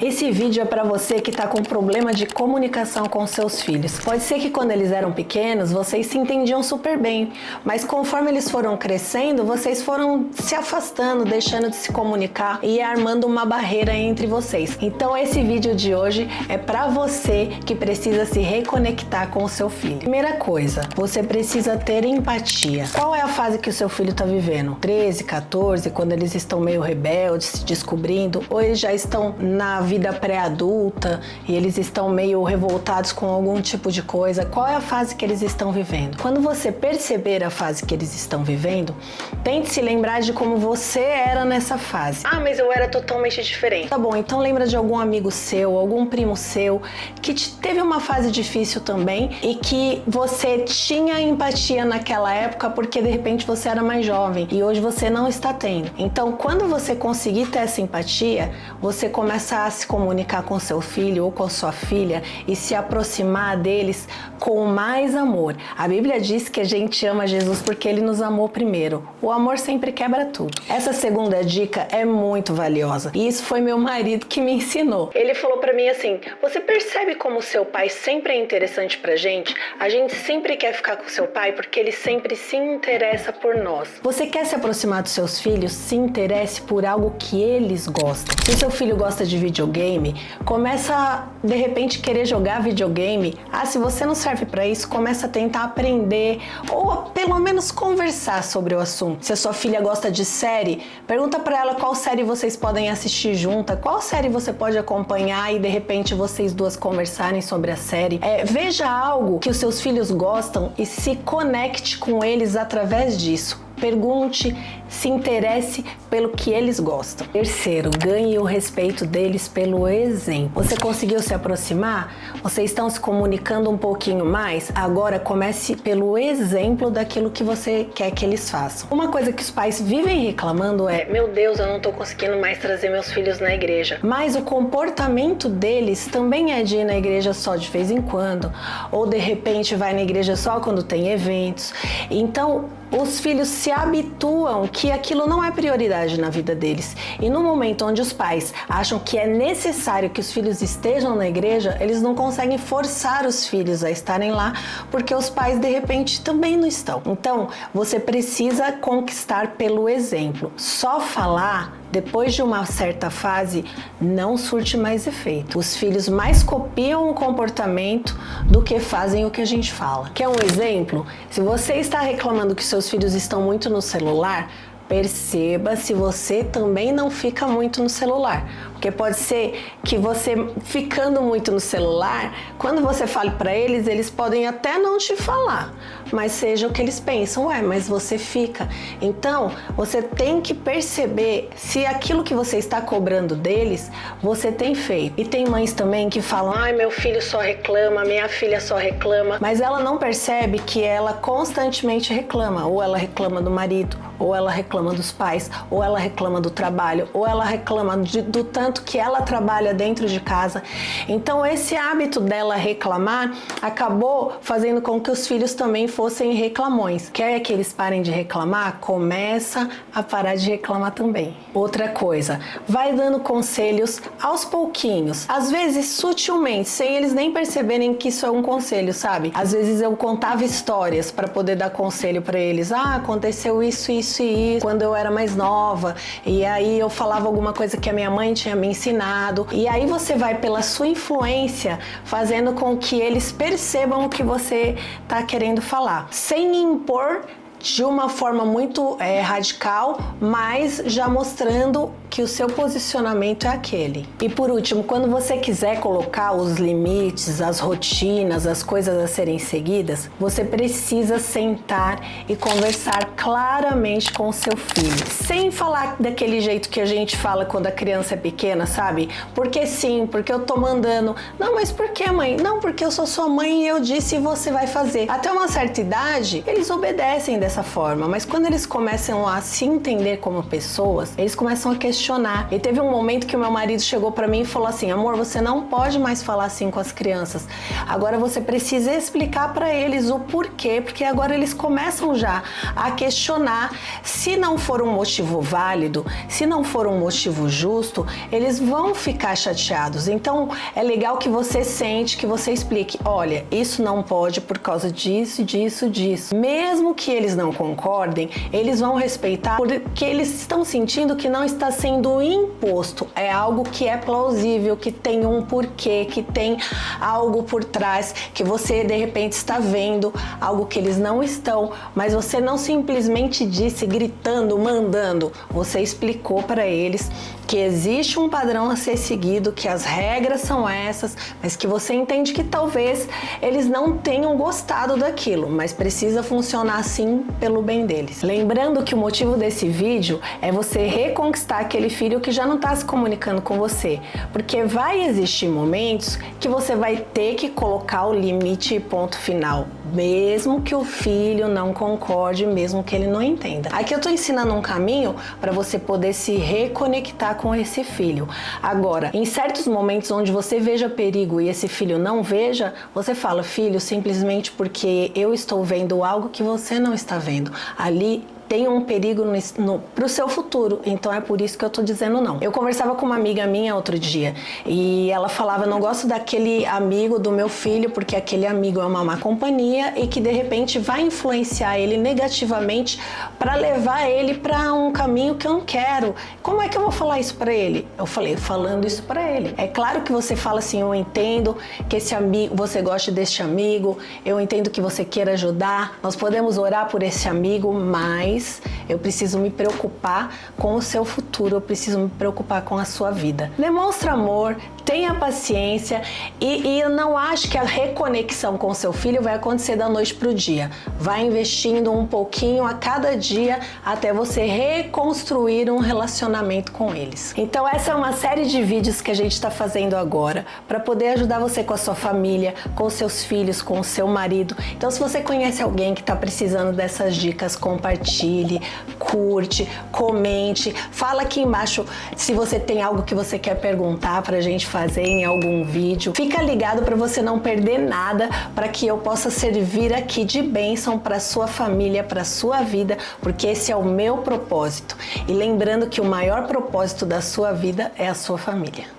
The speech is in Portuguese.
Esse vídeo é para você que está com problema de comunicação com seus filhos. Pode ser que quando eles eram pequenos, vocês se entendiam super bem, mas conforme eles foram crescendo, vocês foram se afastando, deixando de se comunicar e armando uma barreira entre vocês. Então esse vídeo de hoje é para você que precisa se reconectar com o seu filho. Primeira coisa, você precisa ter empatia. Qual é a fase que o seu filho está vivendo? 13, 14, quando eles estão meio rebeldes, se descobrindo, ou eles já estão na vida pré-adulta e eles estão meio revoltados com algum tipo de coisa? Qual é a fase que eles estão vivendo? Quando você perceber a fase que eles estão vivendo, tente se lembrar de como você era nessa fase. Ah, mas eu era totalmente diferente. Tá bom, então lembra de algum amigo seu, algum primo seu que teve uma fase difícil também e que você tinha empatia naquela época porque de repente você era mais jovem e hoje você não está tendo. Então, quando você conseguir ter essa empatia, você começa a se comunicar com seu filho ou com sua filha e se aproximar deles com mais amor. A Bíblia diz que a gente ama Jesus porque ele nos amou primeiro. O amor sempre quebra tudo. Essa segunda dica é muito valiosa e isso foi meu marido que me ensinou. Ele falou pra mim assim: você percebe como seu pai sempre é interessante pra gente? A gente sempre quer ficar com seu pai porque ele sempre se interessa por nós. Você quer se aproximar dos seus filhos? Se interesse por algo que eles gostam. Se o seu filho gosta de videogame, começa a, de repente, querer jogar videogame. Ah, se você não serve pra isso, começa a tentar aprender ou pelo menos conversar sobre o assunto. Se a sua filha gosta de série, pergunta pra ela qual série vocês podem assistir junta, qual série você pode acompanhar e de repente vocês duas conversarem sobre a série. Veja algo que os seus filhos gostam e se conecte com eles através disso. Pergunte, se interesse pelo que eles gostam. Terceiro, ganhe o respeito deles pelo exemplo. Você conseguiu se aproximar? Vocês estão se comunicando um pouquinho mais? Agora comece pelo exemplo daquilo que você quer que eles façam. Uma coisa que os pais vivem reclamando é: meu Deus, eu não estou conseguindo mais trazer meus filhos na igreja. Mas o comportamento deles também é de ir na igreja só de vez em quando, ou de repente vai na igreja só quando tem eventos. Então, os filhos se habituam que aquilo não é prioridade na vida deles. E no momento onde os pais acham que é necessário que os filhos estejam na igreja, eles não conseguem forçar os filhos a estarem lá, porque os pais de repente também não estão. Então, você precisa conquistar pelo exemplo. Só falar, depois de uma certa fase, não surte mais efeito. Os filhos mais copiam o comportamento do que fazem o que a gente fala. Quer um exemplo? Se você está reclamando que seus filhos estão muito no celular, perceba se você também não fica muito no celular. Porque pode ser que você ficando muito no celular, quando você fale para eles, eles podem até não te falar, mas seja o que eles pensam. Ué, mas você fica. Então, você tem que perceber se aquilo que você está cobrando deles, você tem feito. E tem mães também que falam: ai, meu filho só reclama, minha filha só reclama, mas ela não percebe que ela constantemente reclama. Ou ela reclama do marido, ou ela reclama dos pais, ou ela reclama do trabalho, ou ela reclama do tanto que ela trabalha dentro de casa. Então esse hábito dela reclamar acabou fazendo com que os filhos também fossem reclamões. Quer que eles parem de reclamar? Começa a parar de reclamar também. Outra coisa, vai dando conselhos aos pouquinhos, às vezes sutilmente, sem eles nem perceberem que isso é um conselho, sabe? Às vezes eu contava histórias para poder dar conselho para eles. Ah, aconteceu isso e isso quando eu era mais nova, e aí eu falava alguma coisa que a minha mãe tinha me ensinado, e aí você vai pela sua influência fazendo com que eles percebam o que você está querendo falar, sem impor de uma forma muito radical, mas já mostrando que o seu posicionamento é aquele. E por último, quando você quiser colocar os limites, as rotinas, as coisas a serem seguidas, você precisa sentar e conversar claramente com o seu filho. Sem falar daquele jeito que a gente fala quando a criança é pequena, sabe? Porque sim, porque eu tô mandando. Não, mas por que, mãe? Não, porque eu sou sua mãe e eu disse e você vai fazer. Até uma certa idade, eles obedecem dessa forma, mas quando eles começam a se entender como pessoas, eles começam a questionar questionar. E teve um momento que o meu marido chegou para mim e falou assim: amor, você não pode mais falar assim com as crianças. Agora você precisa explicar para eles o porquê, porque agora eles começam já a questionar. Se não for um motivo válido, se não for um motivo justo, eles vão ficar chateados. Então é legal que você sente, que você explique: olha, isso não pode por causa disso, disso, disso. Mesmo que eles não concordem, eles vão respeitar, porque eles estão sentindo que não está sendo imposto. É algo que é plausível, que tem um porquê, que tem algo por trás, que você de repente está vendo, algo que eles não estão, mas você não simplesmente disse gritando, mandando. Você explicou para eles que existe um padrão a ser seguido, que as regras são essas, mas que você entende que talvez eles não tenham gostado daquilo, mas precisa funcionar assim pelo bem deles. Lembrando que o motivo desse vídeo é você reconquistar aquele filho que já não está se comunicando com você, porque vai existir momentos que você vai ter que colocar o limite e ponto final, mesmo que o filho não concorde, mesmo que ele não entenda. Aqui eu estou ensinando um caminho para você poder se reconectar com esse filho. Agora, em certos momentos onde você veja perigo e esse filho não veja, você fala: filho, simplesmente porque eu estou vendo algo que você não está vendo. Ali tem um perigo pro seu futuro, então é por isso que eu tô dizendo não. Eu conversava com uma amiga minha outro dia e ela falava: não gosto daquele amigo do meu filho porque aquele amigo é uma má companhia e que de repente vai influenciar ele negativamente para levar ele para um caminho que eu não quero. Como é que eu vou falar isso para ele? Eu falei: falando isso para ele. É claro que você fala assim: eu entendo que esse amigo, você gosta deste amigo, eu entendo que você queira ajudar, nós podemos orar por esse amigo, mas eu preciso me preocupar com o seu futuro, eu preciso me preocupar com a sua vida. Demonstra amor, tenha paciência e eu não acho que a reconexão com o seu filho vai acontecer da noite para o dia. Vai investindo um pouquinho a cada dia até você reconstruir um relacionamento com eles. Então essa é uma série de vídeos que a gente está fazendo agora para poder ajudar você com a sua família, com os seus filhos, com o seu marido. Então se você conhece alguém que está precisando dessas dicas, compartilhe, curte, comente, fala aqui embaixo se você tem algo que você quer perguntar para a gente fazer em algum vídeo. Fica ligado para você não perder nada, para que eu possa servir aqui de bênção para sua família, para sua vida, porque esse é o meu propósito. E lembrando que o maior propósito da sua vida é a sua família.